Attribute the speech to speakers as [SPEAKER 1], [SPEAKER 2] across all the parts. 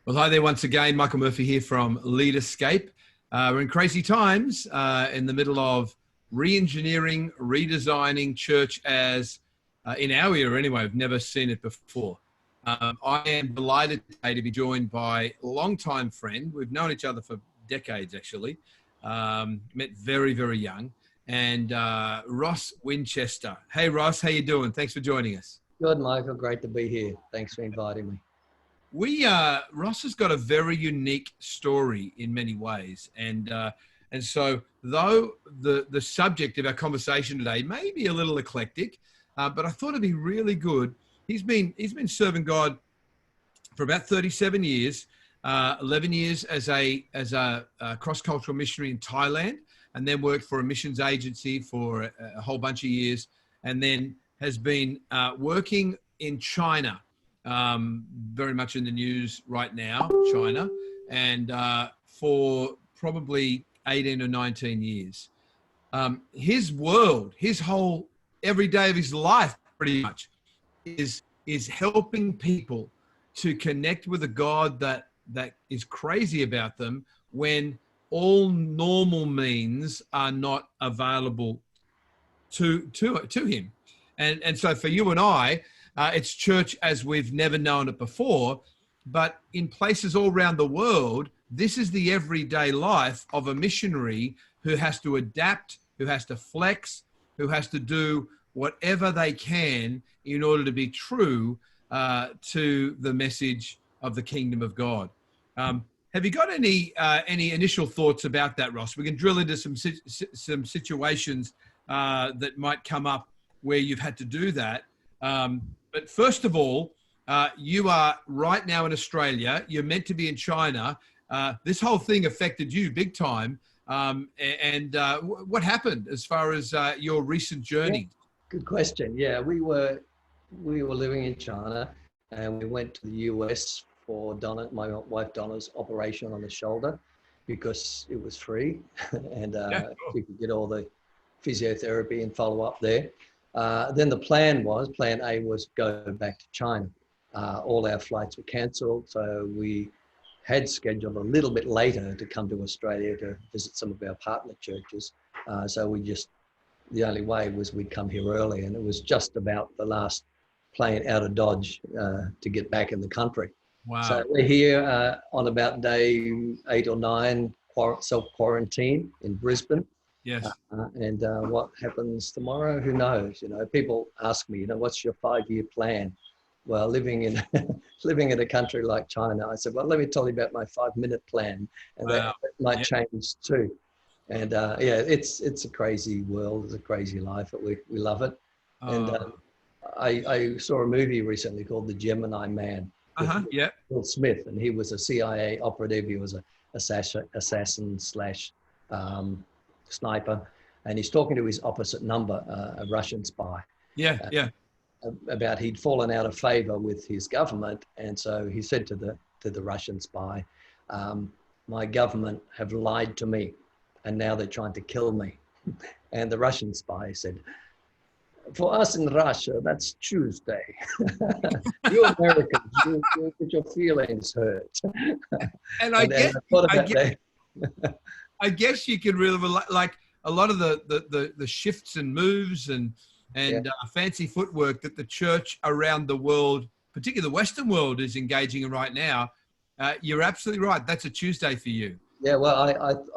[SPEAKER 1] Well, hi there once again. Michael Murphy here from Leaderscape. We're in crazy times in the middle of re-engineering, redesigning church as, in our era anyway, I've never seen it before. I am delighted today to be joined by a longtime friend. We've known each other for decades, actually. Met very, very young. And Ross Winchester. Hey, Ross, how you doing? Thanks for joining us.
[SPEAKER 2] Good, Michael. Great to be here. Thanks for inviting me.
[SPEAKER 1] Ross has got a very unique story in many ways. And so though the subject of our conversation today may be a little eclectic, but I thought it'd be really good. He's been serving God for about 37 years, 11 years as a cross-cultural missionary in Thailand, and then worked for a missions agency for a whole bunch of years, and then has been working in China. Very much in the news right now, China, and for probably 18 or 19 years. His world, his whole, every day of his life pretty much is helping people to connect with a God that is crazy about them when all normal means are not available to him. And so for you and I, it's church as we've never known it before, but in places all around the world, this is the everyday life of a missionary who has to adapt, who has to flex, who has to do whatever they can in order to be true to the message of the kingdom of God. Have you got any initial thoughts about that, Ross? We can drill into some situations that might come up where you've had to do that. But first of all, you are right now in Australia. You're meant to be in China. This whole thing affected you big time. What happened as far as your recent journey?
[SPEAKER 2] Yeah, good question. Yeah, we were living in China, and we went to the US for Donna, my wife Donna's operation on the shoulder, because it was free, and we could get all the physiotherapy and follow up there. Then the plan A was go back to China. All our flights were cancelled, so we had scheduled a little bit later to come to Australia to visit some of our partner churches. So the only way was we'd come here early, and it was just about the last plane out of Dodge to get back in the country.
[SPEAKER 1] Wow.
[SPEAKER 2] So we're here on about day 8 or 9, self-quarantine in Brisbane.
[SPEAKER 1] Yes.
[SPEAKER 2] And what happens tomorrow, who knows? You know, people ask me, what's your 5-year plan? Well, living in a country like China, I said, well, let me tell you about my 5-minute plan, and that might change too. And it's a crazy world, it's a crazy life, but we love it. And I saw a movie recently called The Gemini Man. Will Smith, and he was a CIA operative. He was an assassin slash sniper, and he's talking to his opposite number, a Russian spy. About he'd fallen out of favor with his government, and so he said to the Russian spy, my government have lied to me, and now they're trying to kill me. And the Russian spy said, for us in Russia, that's Tuesday. You Americans, you get your feelings hurt.
[SPEAKER 1] And I guess you could really relate, like a lot of the shifts and moves and fancy footwork that the church around the world, particularly the Western world, is engaging in right now. You're absolutely right. That's a Tuesday for you. Yeah, well,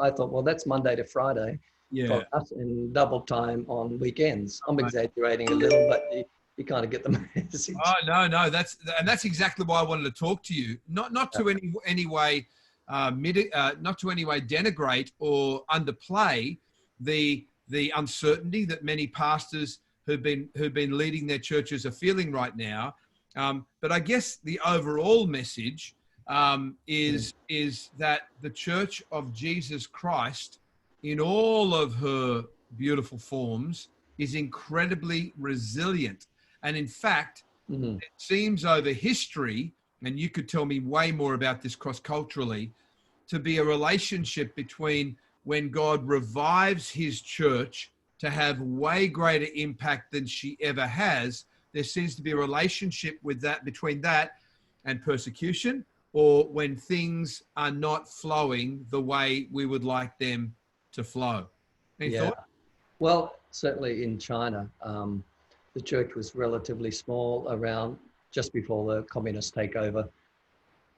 [SPEAKER 2] I thought, well, that's Monday to Friday for us, in double time on weekends. I'm exaggerating a little, but you kind of get the message.
[SPEAKER 1] Oh, no, that's exactly why I wanted to talk to you. Not to any way denigrate or underplay the uncertainty that many pastors who've been leading their churches are feeling right now. But I guess the overall message is that the Church of Jesus Christ, in all of her beautiful forms, is incredibly resilient. And in fact, it seems over history, and you could tell me way more about this cross-culturally, to be a relationship between when God revives his church to have way greater impact than she ever has. There seems to be a relationship with that, between that and persecution or when things are not flowing the way we would like them to flow? Any
[SPEAKER 2] Yeah.
[SPEAKER 1] thought?
[SPEAKER 2] Well, certainly in China, the church was relatively small around just before the communist takeover,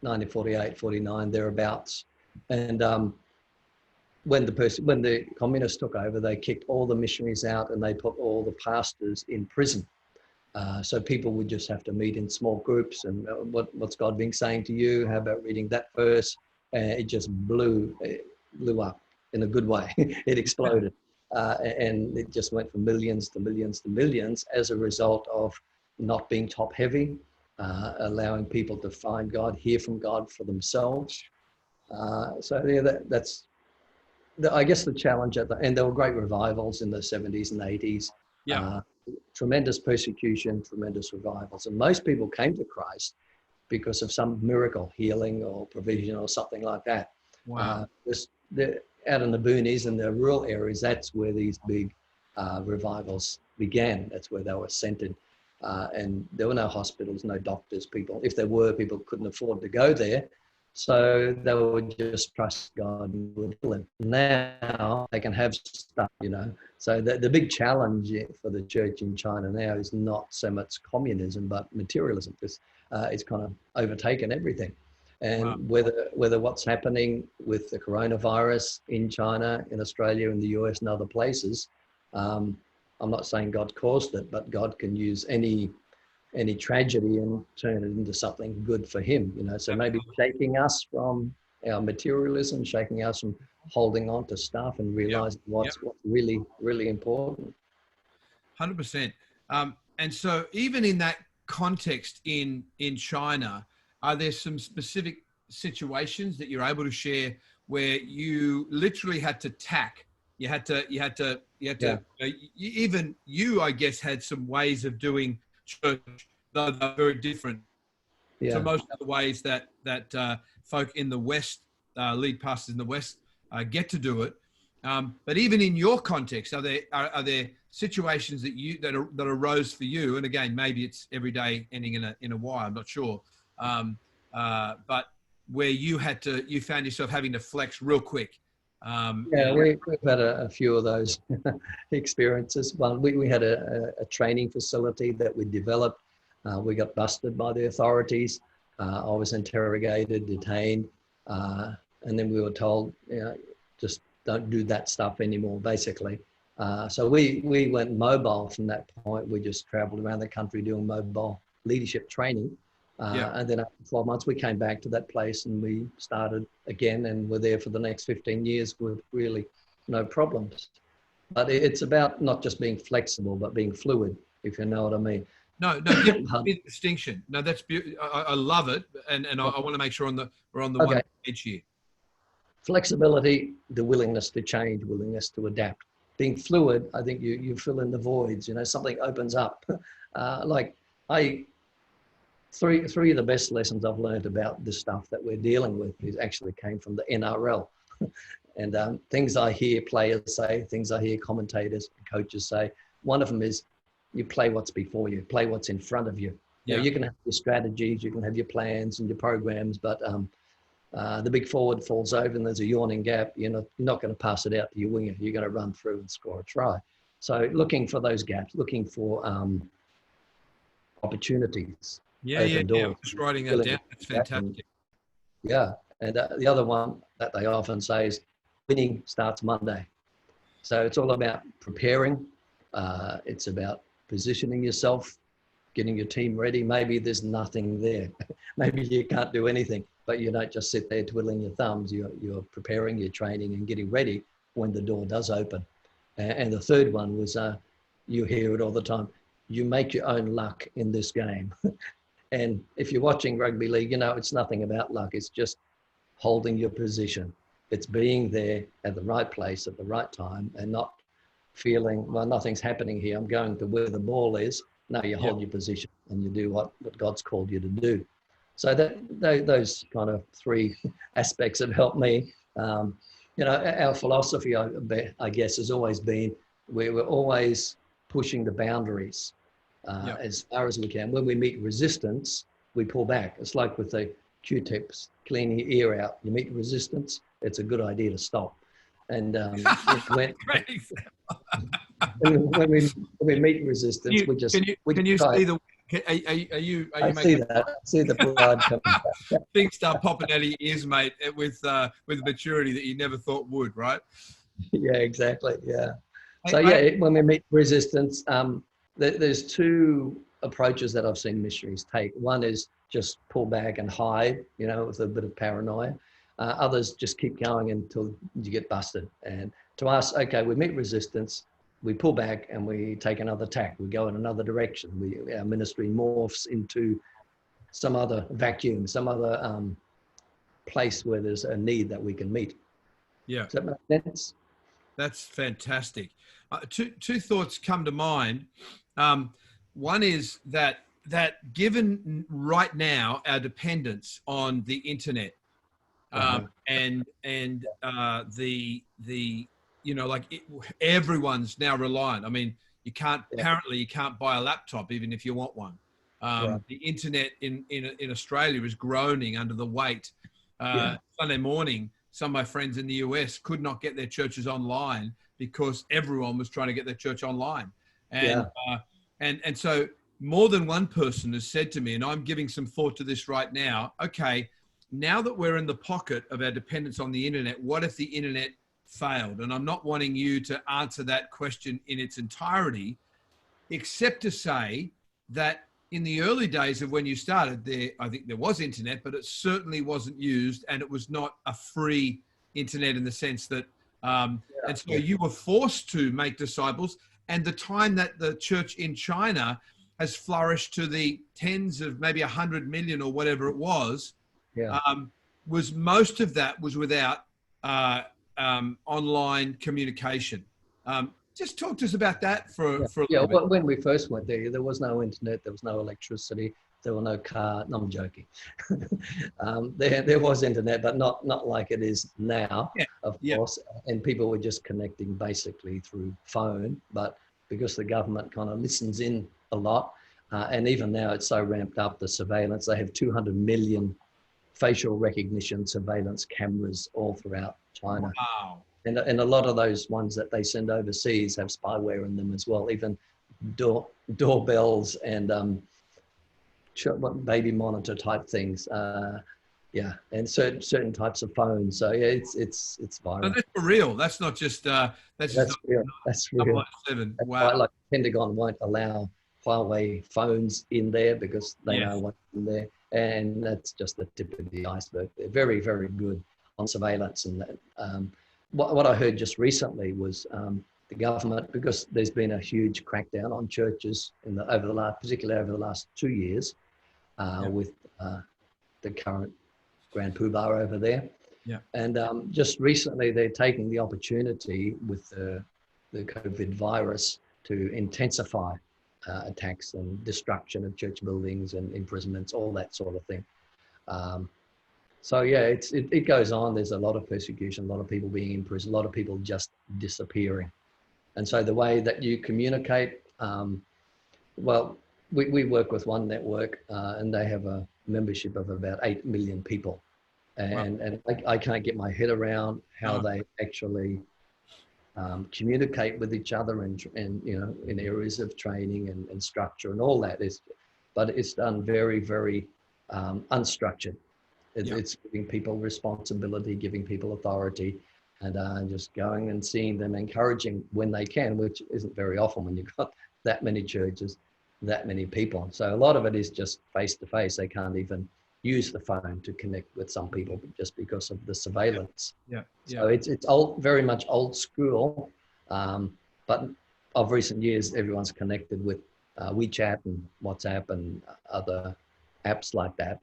[SPEAKER 2] 1948, 49, thereabouts. And when the communists took over, they kicked all the missionaries out and they put all the pastors in prison. So people would just have to meet in small groups and what's God been saying to you? How about reading that verse? It just blew up in a good way. It exploded. And it just went from millions to millions to millions as a result of not being top heavy, allowing people to find God, hear from God for themselves. So yeah, that's I guess the challenge and there were great revivals in the 70s and 80s.
[SPEAKER 1] Yeah.
[SPEAKER 2] Tremendous persecution, tremendous revivals. And most people came to Christ because of some miracle, healing or provision or something like that.
[SPEAKER 1] Wow.
[SPEAKER 2] Out in the boonies and the rural areas, that's where these big revivals began. That's where they were centered. And there were no hospitals, no doctors. If there were, people couldn't afford to go there. So they would just trust God and would heal them. Now they can have stuff, So the big challenge for the church in China now is not so much communism, but materialism. It's kind of overtaken everything. And whether what's happening with the coronavirus in China, in Australia, in the US, and other places, I'm not saying God caused it, but God can use any tragedy and turn it into something good for him, So maybe shaking us from our materialism, shaking us from holding on to stuff and realizing what's really, really important.
[SPEAKER 1] 100%. And so even in that context in China, are there some specific situations that you're able to share where you literally had to tack? Even you, I guess, had some ways of doing church, though they're very different to most of the ways that folk in the West, lead pastors in the West, get to do it. But even in your context, are there situations that arose for you? And again, maybe it's every day ending in a Y. I'm not sure. But where you found yourself having to flex real quick.
[SPEAKER 2] We've had a few of those experiences. One, we had a training facility that we developed. We got busted by the authorities. I was interrogated, detained, and then we were told, just don't do that stuff anymore, basically. So we went mobile from that point. We just traveled around the country doing mobile leadership training. And then after 12 months, we came back to that place and we started again and were there for the next 15 years with really no problems. But it's about not just being flexible, but being fluid, if you know what I mean.
[SPEAKER 1] No, give me the distinction. No, that's beautiful. I love it. And I want to make sure we're on the one page here.
[SPEAKER 2] Flexibility, the willingness to change, willingness to adapt. Being fluid, I think you fill in the voids, something opens up. Three of the best lessons I've learned about this stuff that we're dealing with actually came from the NRL. And things I hear players say, things I hear commentators and coaches say, one of them is you play what's before you, play what's in front of you. You can have your strategies, you can have your plans and your programs, but the big forward falls over and there's a yawning gap. You're not going to pass it out to your winger. You're going to run through and score a try. So looking for those gaps, looking for opportunities.
[SPEAKER 1] I'm just writing that down. That's fantastic.
[SPEAKER 2] And the other one that they often say is winning starts Monday. So it's all about preparing. It's about positioning yourself, getting your team ready. Maybe there's nothing there. Maybe you can't do anything, but you don't just sit there twiddling your thumbs. You're preparing, you're training and getting ready when the door does open. And the third one was, you hear it all the time, you make your own luck in this game. And if you're watching rugby league, it's nothing about luck. It's just holding your position. It's being there at the right place at the right time and not feeling, well, nothing's happening here. I'm going to where the ball is. No, you hold your position and you do what God's called you to do. So those kind of three aspects have helped me. Our philosophy, I guess, has always been we're always pushing the boundaries as far as we can. When we meet resistance, we pull back. It's like with the Q-tips, clean your ear out. You meet resistance, it's a good idea to stop. And when we meet resistance,
[SPEAKER 1] can you
[SPEAKER 2] try.
[SPEAKER 1] see the? Are you
[SPEAKER 2] I see
[SPEAKER 1] making?
[SPEAKER 2] that. I see the blood coming back.
[SPEAKER 1] Things start popping out of your ears, mate, with maturity that you never thought would, right?
[SPEAKER 2] Yeah, exactly. Yeah.
[SPEAKER 1] Hey,
[SPEAKER 2] So yeah, when we meet resistance, there's two approaches that I've seen missionaries take. One is just pull back and hide, with a bit of paranoia. Others just keep going until you get busted. And to us, okay, we meet resistance, we pull back and we take another tack. We go in another direction. Our ministry morphs into some other vacuum, some other place where there's a need that we can meet.
[SPEAKER 1] Yeah.
[SPEAKER 2] Does that make sense?
[SPEAKER 1] That's fantastic. Two thoughts come to mind. One is that given right now our dependence on the internet, and everyone's now reliant. I mean, you can't buy a laptop even if you want one. The internet in Australia is groaning under the weight. Sunday morning, some of my friends in the US could not get their churches online because everyone was trying to get their church online. And so more than one person has said to me, and I'm giving some thought to this right now, okay, now that we're in the pocket of our dependence on the internet, what if the internet failed? And I'm not wanting you to answer that question in its entirety, except to say that in the early days of when you started there, I think there was internet, but it certainly wasn't used, and it was not a free internet in the sense that, and so you were forced to make disciples. And the time that the church in China has flourished to the tens of maybe 100 million or whatever it was, was most of that was without online communication. Just talk to us about that for a little bit.
[SPEAKER 2] When we first went there was no internet, there was no electricity, there were no car. No, I'm joking. There was internet, but not like it is now, of course. And people were just connecting basically through phone. But because the government kind of listens in a lot, and even now it's so ramped up, the surveillance, they have 200 million facial recognition surveillance cameras all throughout China.
[SPEAKER 1] Wow.
[SPEAKER 2] And a lot of those ones that they send overseas have spyware in them as well, even doorbells and baby monitor type things. And certain types of phones. So yeah, it's viral.
[SPEAKER 1] No, that's for real. That's not just
[SPEAKER 2] that's real. That's real. That's
[SPEAKER 1] wow.
[SPEAKER 2] why, like, Pentagon won't allow Huawei phones in there because they know what's in there, and that's just the tip of the iceberg. They're very, very good on surveillance. And that, what I heard just recently was the government, because there's been a huge crackdown on churches particularly over the last 2 years, with the current Grand Poobah over there. And just recently, they're taking the opportunity with the COVID virus to intensify attacks and destruction of church buildings and imprisonments, all that sort of thing. So yeah, it goes on. There's a lot of persecution, a lot of people being imprisoned, a lot of people just disappearing. And so the way that you communicate, we work with one network, and they have a membership of about 8 million people. And I can't get my head around how they actually communicate with each other and in areas of training and structure and all that. But it's done very, very unstructured. It's giving people responsibility, giving people authority, and just going and seeing them, encouraging when they can, which isn't very often when you've got that many churches, that many people. So a lot of it is just face-to-face. They can't even use the phone to connect with some people just because of the surveillance. So it's very much old school, but of recent years, everyone's connected with WeChat and WhatsApp and other apps like that.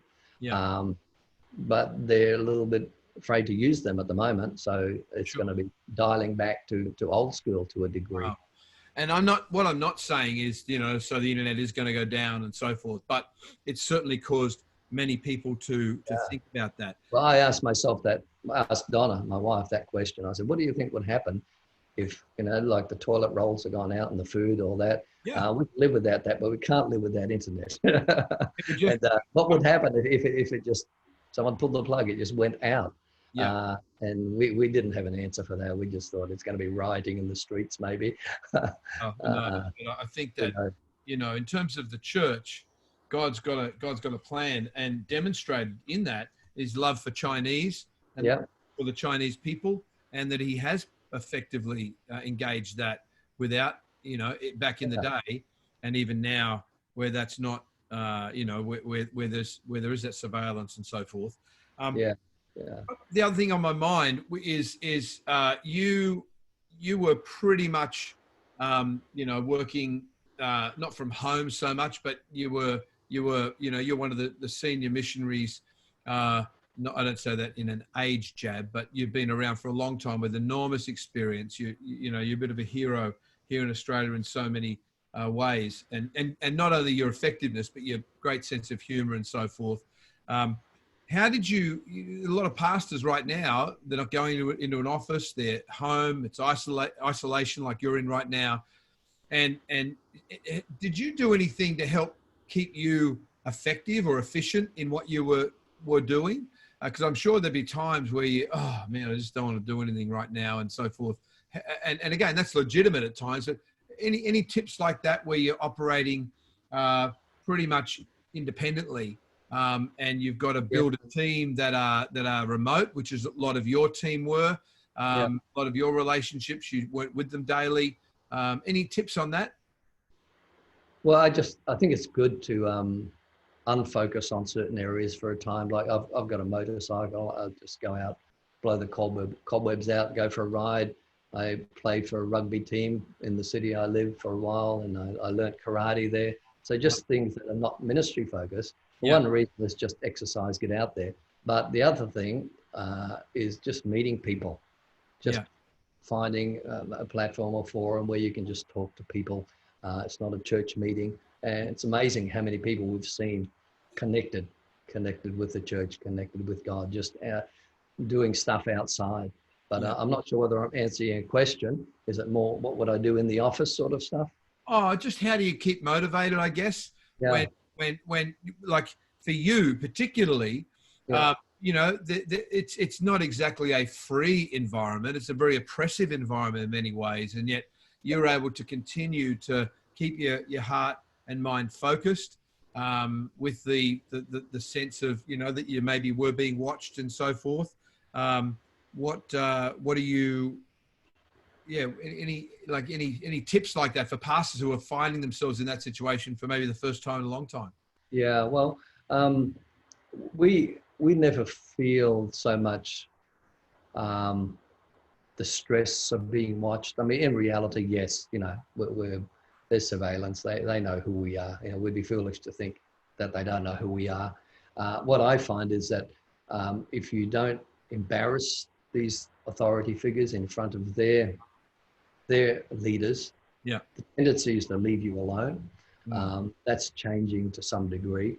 [SPEAKER 2] But they're a little bit afraid to use them at the moment. So it's going to be dialing back to old school to a degree.
[SPEAKER 1] Wow. And what I'm not saying is, so the internet is going to go down and so forth, but it's certainly caused many people to think about that.
[SPEAKER 2] Well, I asked Donna, my wife, that question. I said, what do you think would happen if, like the toilet rolls are gone out and the food, all that? We can live without that, but we can't live without internet. And what would happen if it just someone pulled the plug. It just went out.
[SPEAKER 1] Yeah.
[SPEAKER 2] And we didn't have an answer for that. We just thought it's going to be rioting in the streets, maybe.
[SPEAKER 1] Oh, no, but I think that, in terms of the church, God's got a plan, and demonstrated in that is love for Chinese and for the Chinese people, and that he has effectively engaged that without, back in the day, and even now where that's not, where there is that surveillance and so forth. The other thing on my mind is you were pretty much, working not from home so much, but you're one of the senior missionaries. I don't say that in an age jab, but you've been around for a long time with enormous experience. You're a bit of a hero here in Australia in so many ways, and not only your effectiveness, but your great sense of humor and so forth. How did a lot of pastors right now, they're not going into an office, they're home, it's isolation like you're in right now. And did you do anything to help keep you effective or efficient in what you were doing? Because I'm sure there'd be times where oh man, I just don't want to do anything right now and so forth. And again, that's legitimate at times. But any tips like that where you're operating pretty much independently? And you've got to build a team that are remote, which is a lot of your team were. A lot of your relationships, you weren't with them daily. Any tips on that?
[SPEAKER 2] Well, I think it's good to unfocus on certain areas for a time. Like I've got a motorcycle. I'll just go out, blow the cobwebs out, go for a ride. I played for a rugby team in the city I lived for a while, and I learnt karate there. So just things that are not ministry focused. One reason is just exercise, get out there. But the other thing is just meeting people, just finding a platform or forum where you can just talk to people. It's not a church meeting. And it's amazing how many people we've seen connected with the church, connected with God, just doing stuff outside. But I'm not sure whether I'm answering your question. Is it more what would I do in the office sort of stuff?
[SPEAKER 1] Oh, just how do you keep motivated, I guess, when like for you particularly, it's not exactly a free environment. It's a very oppressive environment in many ways. And yet you're able to continue to keep your heart and mind focused with the sense of, that you maybe were being watched and so forth. What are you, any tips like that for pastors who are finding themselves in that situation for maybe the first time in a long time?
[SPEAKER 2] Yeah, well, we never feel so much the stress of being watched. I mean, in reality, yes, there's surveillance. They know who we are. We'd be foolish to think that they don't know who we are. What I find is that if you don't embarrass these authority figures in front of their leaders, the tendency is to leave you alone. That's changing to some degree.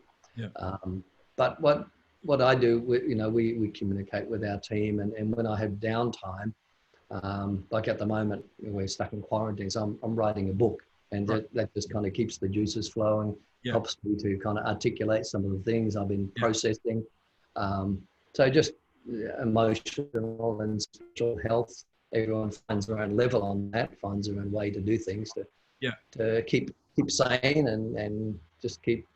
[SPEAKER 2] But what I do, we communicate with our team, and when I have downtime, like at the moment we're stuck in quarantine, so I'm writing a book, and that just kind of keeps the juices flowing, helps me to kind of articulate some of the things I've been processing. So just emotional and spiritual health, everyone finds their own level on that, finds their own way to do things to keep sane and just keep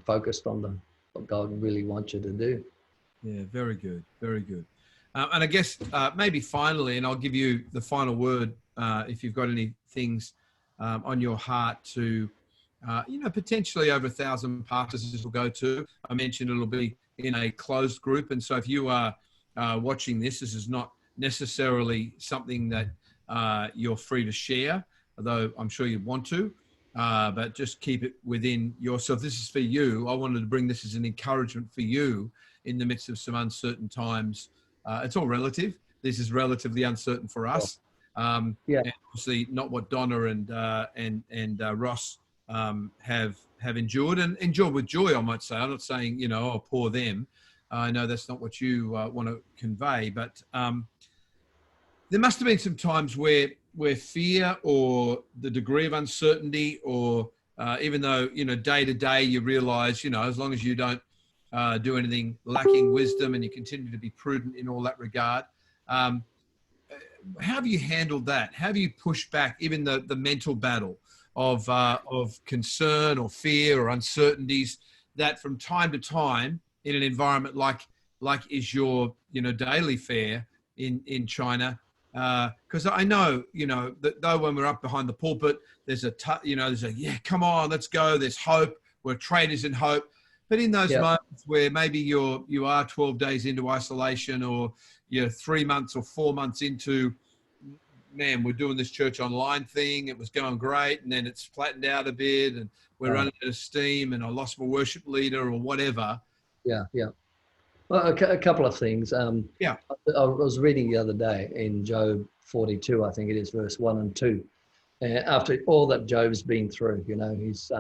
[SPEAKER 2] focused on what God really wants you to do.
[SPEAKER 1] Yeah, very good, very good. And I guess maybe finally, and I'll give you the final word if you've got any things on your heart to, potentially over 1,000 pastors this will go to. I mentioned it'll be in a closed group, and so if you are watching this is not necessarily something that you're free to share, although I'm sure you'd want to, but just keep it within yourself. This is for you. I wanted to bring this as an encouragement for you in the midst of some uncertain times. It's all relative. This is relatively uncertain for us. And obviously not what Donna and Ross have endured, and endured with joy, I might say. I'm not saying, oh, poor them. I know that's not what you want to convey, but there must have been some times where fear or the degree of uncertainty, or even though, day to day you realize, as long as you don't do anything lacking wisdom, and you continue to be prudent in all that regard. How have you handled that? How have you pushed back even the mental battle of concern or fear or uncertainties that from time to time in an environment like is your daily fare in China? Because I know that though when we're up behind the pulpit, there's yeah, come on, let's go. There's hope. We're traders in hope. But in those moments where maybe you are 12 days into isolation, or you're 3 months or 4 months into, man, we're doing this church online thing. It was going great, and then it's flattened out a bit, and we're running out of steam, and I lost my worship leader or whatever.
[SPEAKER 2] Yeah. Well, a couple of things. I was reading the other day in Job 42, I think it is, verse 1 and 2. After all that Job's been through, he's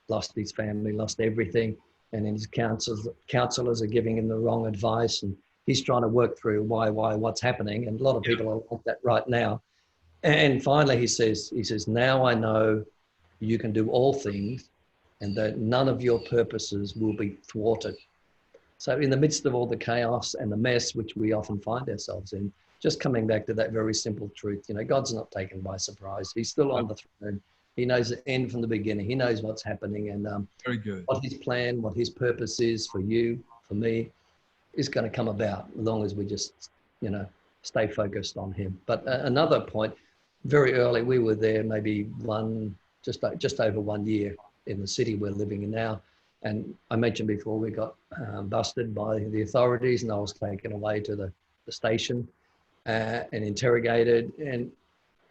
[SPEAKER 2] lost his family, lost everything, and then his counselors are giving him the wrong advice, and he's trying to work through why, what's happening. And a lot of people are like that right now. And finally, he says, now I know you can do all things, and that none of your purposes will be thwarted. So in the midst of all the chaos and the mess which we often find ourselves in, just coming back to that very simple truth, God's not taken by surprise. He's still on the throne. He knows the end from the beginning. He knows what's happening, and
[SPEAKER 1] very good.
[SPEAKER 2] What his plan, what his purpose is for you, for me, is going to come about as long as we just, stay focused on him. But another point, very early, we were there maybe just over 1 year in the city we're living in now. And I mentioned before, we got busted by the authorities, and I was taken away to the station and interrogated.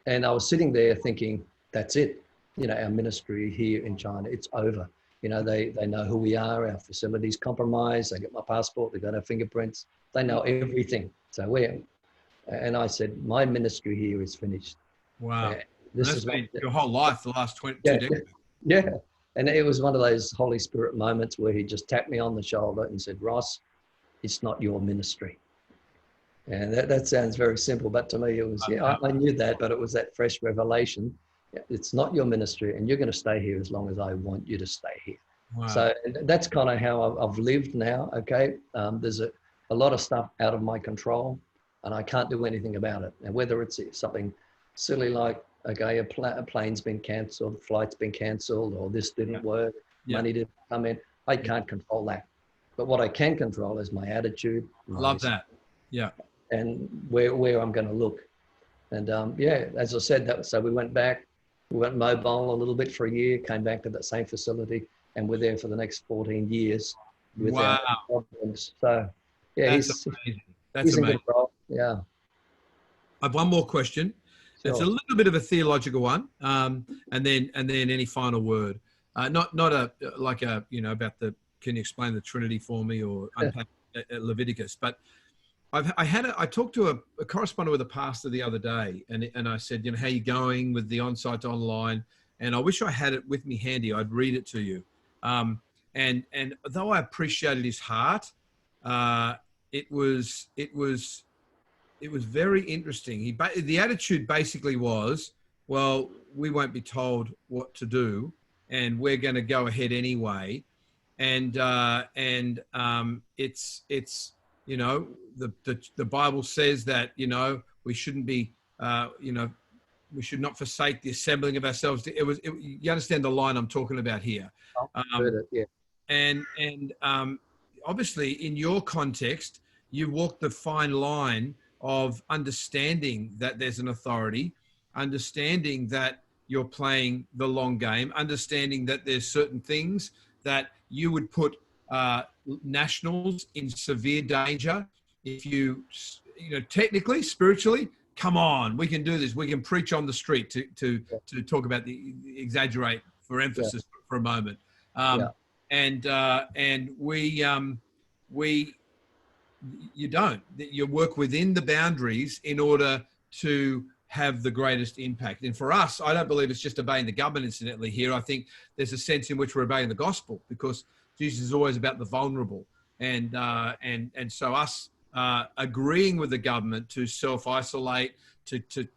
[SPEAKER 2] And I was sitting there thinking, that's it. Our ministry here in China, it's over. They know who we are, our facilities compromised. They got my passport, they got our fingerprints. They know everything. So and I said, my ministry here is finished.
[SPEAKER 1] Wow. This has been your whole life, the last 22 decades.
[SPEAKER 2] Yeah. And it was one of those Holy Spirit moments where he just tapped me on the shoulder and said, Ross, it's not your ministry. And that sounds very simple, but to me it was, I knew that, but it was that fresh revelation. It's not your ministry, and you're going to stay here as long as I want you to stay here. Wow. So that's kind of how I've lived now. Okay. There's a lot of stuff out of my control, and I can't do anything about it. And whether it's something silly like, okay, a plane's been cancelled, flight's been cancelled, or this didn't work, money didn't come in, I can't control that. But what I can control is my attitude.
[SPEAKER 1] Love that. Yeah.
[SPEAKER 2] And where I'm going to look. And as I said, so we went back. We went mobile a little bit for a year, came back to that same facility, and we're there for the next 14 years.
[SPEAKER 1] Wow.
[SPEAKER 2] Problems. So,
[SPEAKER 1] that's amazing. That's
[SPEAKER 2] he's
[SPEAKER 1] amazing.
[SPEAKER 2] Yeah.
[SPEAKER 1] I have one more question. Sure. It's a little bit of a theological one, and then any final word. Not about can you explain the Trinity for me, or unpack Leviticus, but I talked to a correspondent with a pastor the other day, and I said, how you going with the on-site to online? And I wish I had it with me handy. I'd read it to you. And though I appreciated his heart, it was very interesting. The attitude basically was, well, we won't be told what to do, and we're going to go ahead anyway. And it's the Bible says that, we shouldn't be, we should not forsake the assembling of ourselves. You understand the line I'm talking about here. And obviously in your context, you walk the fine line of understanding that there's an authority, understanding that you're playing the long game, understanding that there's certain things that you would put nationals in severe danger. If technically, spiritually, come on, we can do this. We can preach on the street to talk about exaggerate for emphasis for a moment. And you don't. You work within the boundaries in order to have the greatest impact. And for us, I don't believe it's just obeying the government, incidentally, here. I think there's a sense in which we're obeying the gospel, because Jesus is always about the vulnerable. And so us agreeing with the government to self-isolate, to keep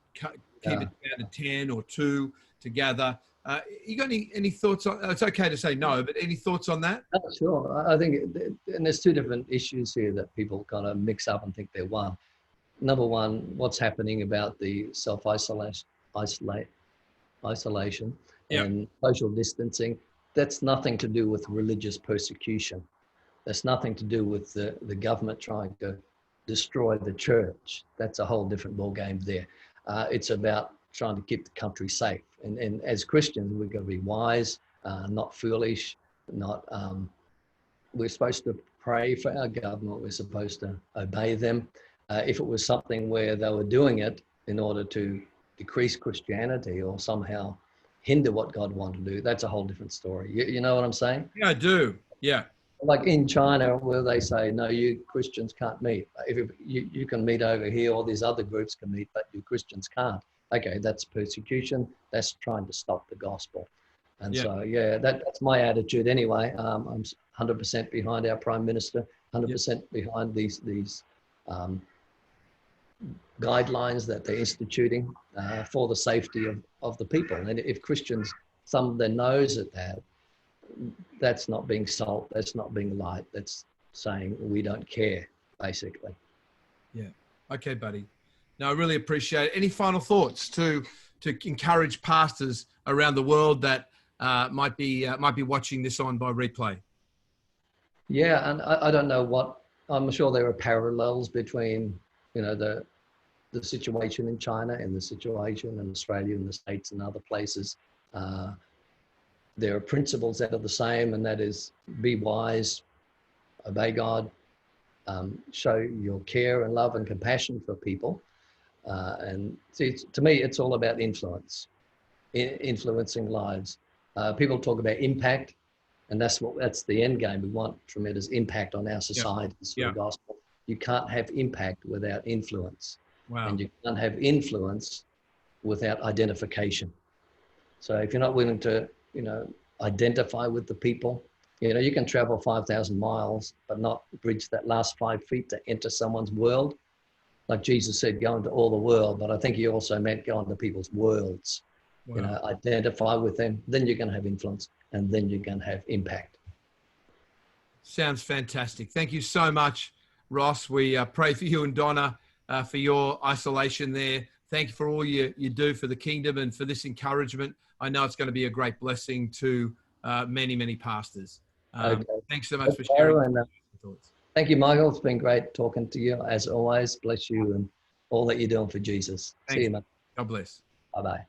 [SPEAKER 1] it down to 10 or 2 together, You got any thoughts on? It's okay to say no, but any thoughts on that?
[SPEAKER 2] Sure. I think, and there's two different issues here that people kind of mix up and think they're one. Number one, what's happening about the self-isolation
[SPEAKER 1] Yeah.
[SPEAKER 2] and social distancing. That's nothing to do with religious persecution. That's nothing to do with the government trying to destroy the church. That's a whole different ballgame there. It's about trying to keep the country safe. And as Christians, we've got to be wise, not foolish, not. We're supposed to pray for our government. We're supposed to obey them. If it was something where they were doing it in order to decrease Christianity or somehow hinder what God wanted to do, that's a whole different story. You know what I'm saying?
[SPEAKER 1] Yeah, I do. Yeah.
[SPEAKER 2] Like in China, where they say, no, you Christians can't meet. If you can meet over here, all these other groups can meet, but you Christians can't. Okay, that's persecution. That's trying to stop the gospel. And so, yeah, that's my attitude anyway. I'm 100% behind our Prime Minister, 100% behind these guidelines that they're instituting for the safety of the people. And if Christians thumb their nose at that, that's not being salt, that's not being light, that's saying we don't care, basically.
[SPEAKER 1] Yeah. Okay, buddy. No, I really appreciate it. Any final thoughts to encourage pastors around the world that might be watching this on by replay?
[SPEAKER 2] Yeah, and I don't know what, I'm sure there are parallels between, you know, the situation in China and the situation in Australia and the States and other places. There are principles that are the same, and that is be wise, obey God, show your care and love and compassion for people. And see, to me, it's all about influence, influencing lives. People talk about impact, and that's the end game. We want tremendous impact on our societies through the gospel. You can't have impact without influence.
[SPEAKER 1] Wow.
[SPEAKER 2] And you can't have influence without identification. So if you're not willing to, you know, identify with the people, you know, you can travel 5,000 miles, but not bridge that last 5 feet to enter someone's world. Like Jesus said, go into all the world, but I think he also meant go into people's worlds. Wow. You know, identify with them, then you're going to have influence, and then you're going to have impact.
[SPEAKER 1] Sounds fantastic. Thank you so much, Ross. We pray for you and Donna for your isolation there. Thank you for all you do for the kingdom and for this encouragement. I know it's going to be a great blessing to many, many pastors.
[SPEAKER 2] Okay.
[SPEAKER 1] Thanks so much for sharing your thoughts.
[SPEAKER 2] Thank you, Michael. It's been great talking to you as always. Bless you and all that you're doing for Jesus.
[SPEAKER 1] Thanks.
[SPEAKER 2] See you, man.
[SPEAKER 1] God bless.
[SPEAKER 2] Bye-bye.